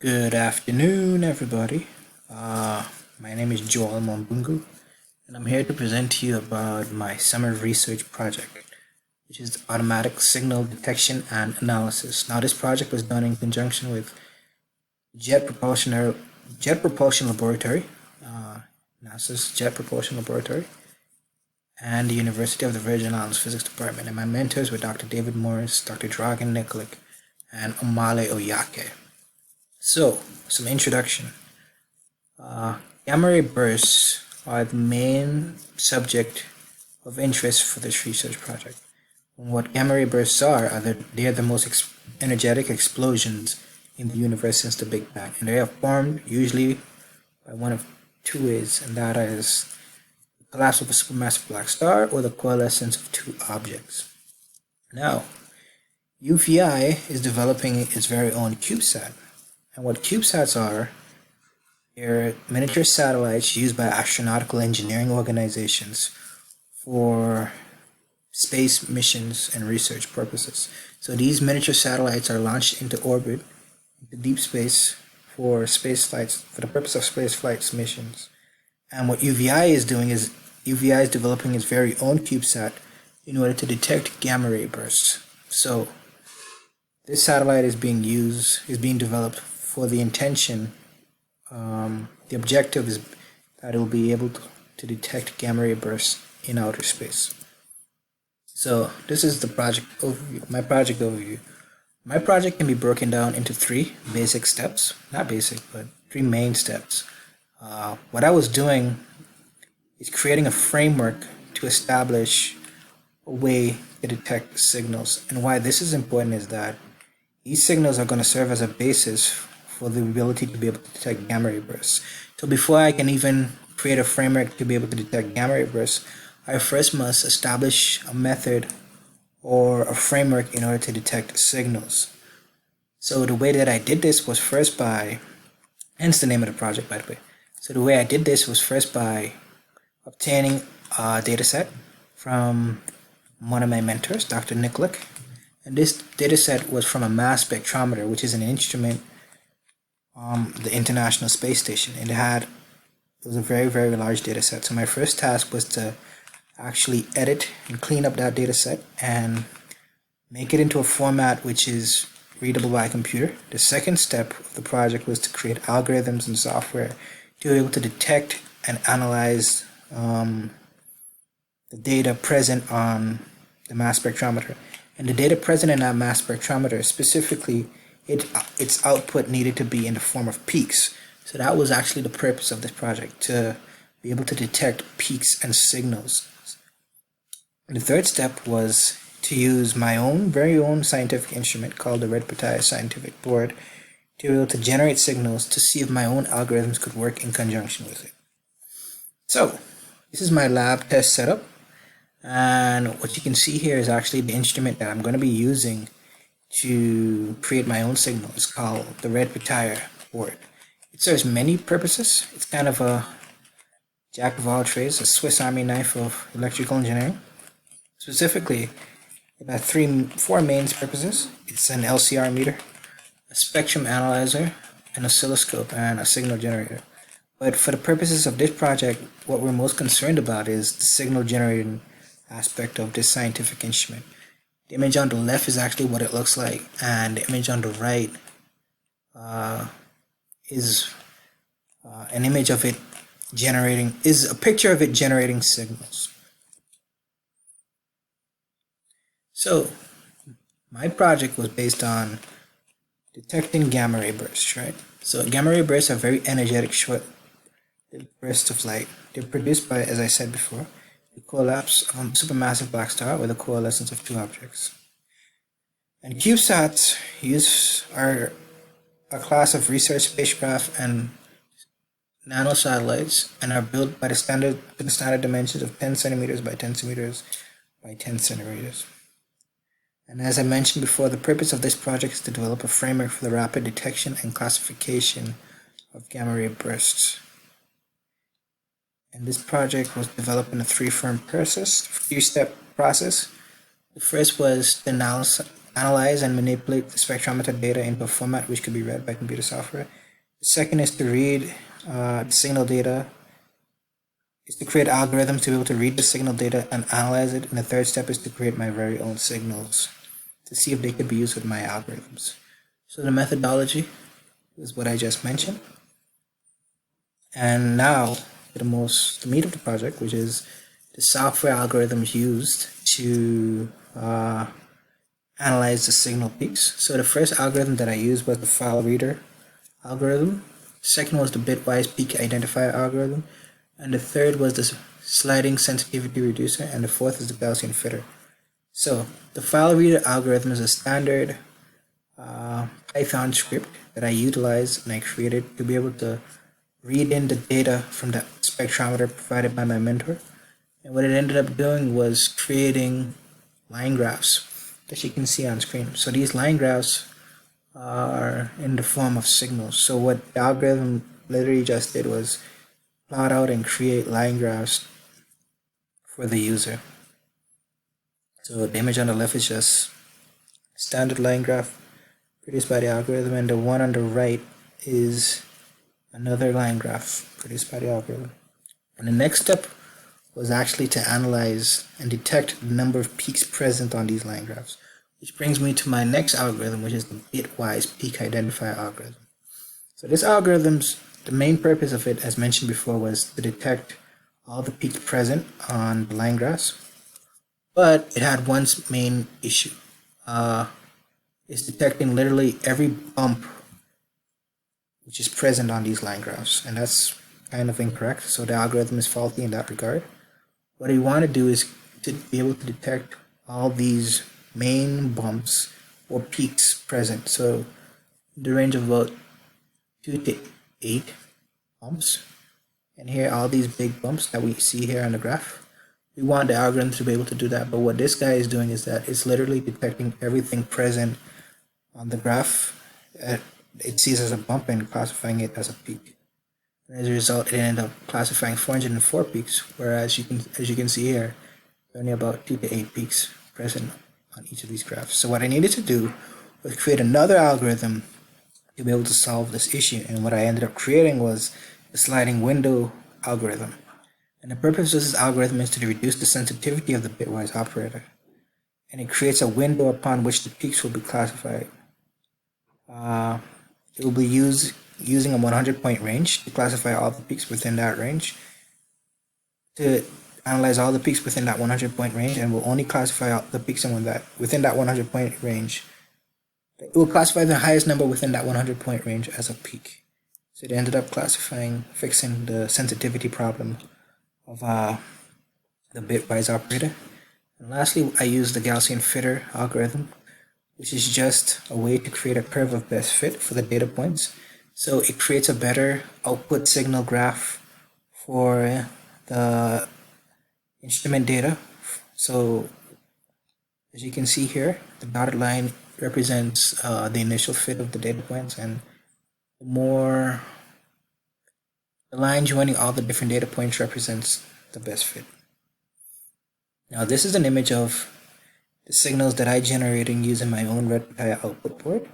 Good afternoon, everybody. My name is Joel Mwambungu, and I'm here to present to you about my summer research project, which is automatic signal detection and analysis. Now, this project was done in conjunction with Jet Propulsion Laboratory, NASA's Jet Propulsion Laboratory, and the University of the Virgin Islands Physics Department. And my mentors were Dr. David Morris, Dr. Dragan Nikolic, and Omale Oyake. So, some introduction. Gamma ray bursts are the main subject of interest for this research project. And what gamma ray bursts are they are the most energetic explosions in the universe since the Big Bang, and they are formed usually by one of two ways, and that is the collapse of a supermassive black star or the coalescence of two objects. Now, UVI is developing its very own CubeSat. And what CubeSats are, they're miniature satellites used by astronautical engineering organizations for space missions and research purposes. So these miniature satellites are launched into orbit, into deep space for space flights, for the purpose of space flights missions. And what UVI is doing is UVI is developing its very own CubeSat in order to detect gamma ray bursts. So this satellite is being developed for the intention, the objective is that it will be able to detect gamma ray bursts in outer space. So this is the project overview, my project overview. My project can be broken down into three basic steps, not basic, but three main steps. What I was doing is creating a framework to establish a way to detect signals. And why this is important is that these signals are going to serve as a basis for the ability to be able to detect gamma ray bursts. So before I can even create a framework to be able to detect gamma ray bursts, I first must establish a method or a framework in order to detect signals. So the way that I did this was first by, hence the name of the project, by the way. So the way I did this was first by obtaining a data set from one of my mentors, Dr. Nikolic. And this data set was from a mass spectrometer, which is an instrument the International Space Station. And it was a very, very large data set. So my first task was to actually edit and clean up that data set and make it into a format which is readable by a computer. The second step of the project was to create algorithms and software to be able to detect and analyze the data present on the mass spectrometer. And the data present in that mass spectrometer, specifically, its output needed to be in the form of peaks. So that was actually the purpose of this project, to be able to detect peaks and signals. And the third step was to use my very own scientific instrument called the Bitwise scientific board to be able to generate signals to see if my own algorithms could work in conjunction with it. So this is my lab test setup. And what you can see here is actually the instrument that I'm going to be using to create my own signal. It's called the Bitwise board. It serves many purposes. It's kind of a jack of all trades, a Swiss Army knife of electrical engineering. Specifically, it has four main purposes. It's an LCR meter, a spectrum analyzer, an oscilloscope, and a signal generator. But for the purposes of this project, what we're most concerned about is the signal generating aspect of this scientific instrument. The image on the left is actually what it looks like, and the image on the right is an image of it is a picture of it generating signals. So my project was based on detecting gamma ray bursts, right? So gamma ray bursts are very energetic short bursts of light. They're produced by, as I said before, the collapse of a supermassive black star or the coalescence of two objects. And CubeSats are a class of research spacecraft and nanosatellites and are built by the standard dimensions of 10 centimeters by 10 centimeters by 10 centimeters. And as I mentioned before, the purpose of this project is to develop a framework for the rapid detection and classification of gamma ray bursts. And this project was developed in a three-step process. The first was to analyze and manipulate the spectrometer data into a format which could be read by computer software. The second is to read the signal data, is to create algorithms to be able to read the signal data and analyze it. And the third step is to create my very own signals to see if they could be used with my algorithms. So the methodology is what I just mentioned. And now the meat of the project, which is the software algorithms used to analyze the signal peaks. So the first algorithm that I used was the file reader algorithm. Second was the Bitwise peak identifier algorithm. And the third was the sliding sensitivity reducer. And the fourth is the Gaussian fitter. So the file reader algorithm is a standard Python script that I utilized and I created to be able to read in the data from the spectrometer provided by my mentor. And what it ended up doing was creating line graphs that you can see on screen. So these line graphs are in the form of signals. So what the algorithm literally just did was plot out and create line graphs for the user. So the image on the left is just standard line graph produced by the algorithm, and the one on the right is another line graph produced by the algorithm. And the next step was actually to analyze and detect the number of peaks present on these line graphs, which brings me to my next algorithm, which is the Bitwise peak identifier algorithm. So this algorithm's the main purpose of it, as mentioned before, was to detect all the peaks present on the line graphs, but it had one main issue. It's detecting literally every bump which is present on these line graphs, and that's kind of incorrect. So the algorithm is faulty in that regard. What we want to do is to be able to detect all these main bumps or peaks present. So the range of about 2 to 8 bumps, and here all these big bumps that we see here on the graph. We want the algorithm to be able to do that, but what this guy is doing is that it's literally detecting everything present on the graph it sees as a bump and classifying it as a peak. And as a result, it ended up classifying 404 peaks, whereas as you can see here, only about 2 to 8 peaks present on each of these graphs. So what I needed to do was create another algorithm to be able to solve this issue, and what I ended up creating was the sliding window algorithm. And the purpose of this algorithm is to reduce the sensitivity of the bitwise operator, and it creates a window upon which the peaks will be classified. It will be using a 100-point range to classify all the peaks within that range, to analyze all the peaks within that 100-point range, and will only classify the peaks within that 100-point range. It will classify the highest number within that 100-point range as a peak. So it ended up fixing the sensitivity problem of the bitwise operator. And lastly, I used the Gaussian fitter algorithm, which is just a way to create a curve of best fit for the data points. So it creates a better output signal graph for the instrument data. So as you can see here, the dotted line represents the initial fit of the data points, and the line joining all the different data points represents the best fit. Now this is an image of the signals that I generated using my own Bitwise output board.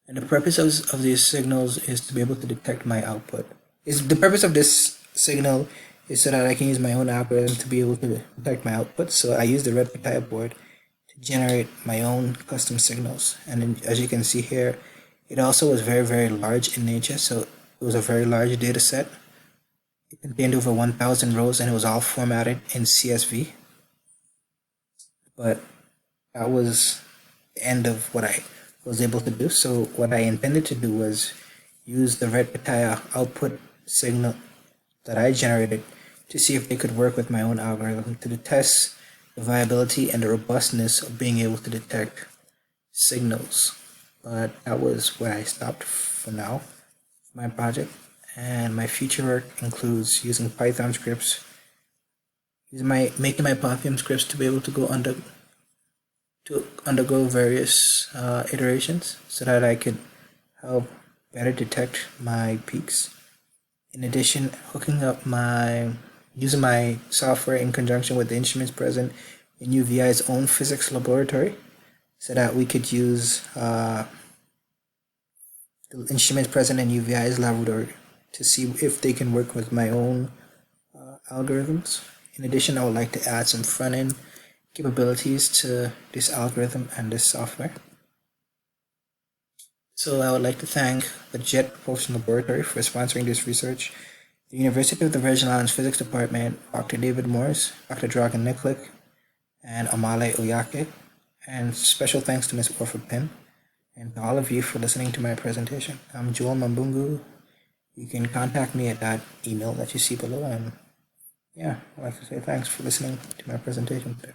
And the purpose of these signals is to be able to detect my output. The purpose of this signal is so that I can use my own algorithm to be able to detect my output. So I use the Bitwise board to generate my own custom signals. And then, as you can see here, it also was very, very large in nature. So it was a very large data set. It contained over 1,000 rows, and it was all formatted in CSV. But that was the end of what I was able to do. So what I intended to do was use the Bitwise output signal that I generated to see if they could work with my own algorithm to test the viability and the robustness of being able to detect signals. But that was where I stopped for now, my project. And my future work includes using Python scripts, making my Python scripts to be able to undergo various iterations so that I could help better detect my peaks. In addition, using my software in conjunction with the instruments present in UVI's own physics laboratory so that we could use the instruments present in UVI's laboratory to see if they can work with my own algorithms. In addition, I would like to add some front-end capabilities to this algorithm and this software. So I would like to thank the Jet Propulsion Laboratory for sponsoring this research, the University of the Virgin Islands Physics Department, Dr. David Morris, Dr. Dragan Nikolic, and Amale Oyake, and special thanks to Ms. Orford Pym, and to all of you for listening to my presentation. I'm Joel Mwambungu. You can contact me at that email that you see below, and yeah, I'd like to say thanks for listening to my presentation today.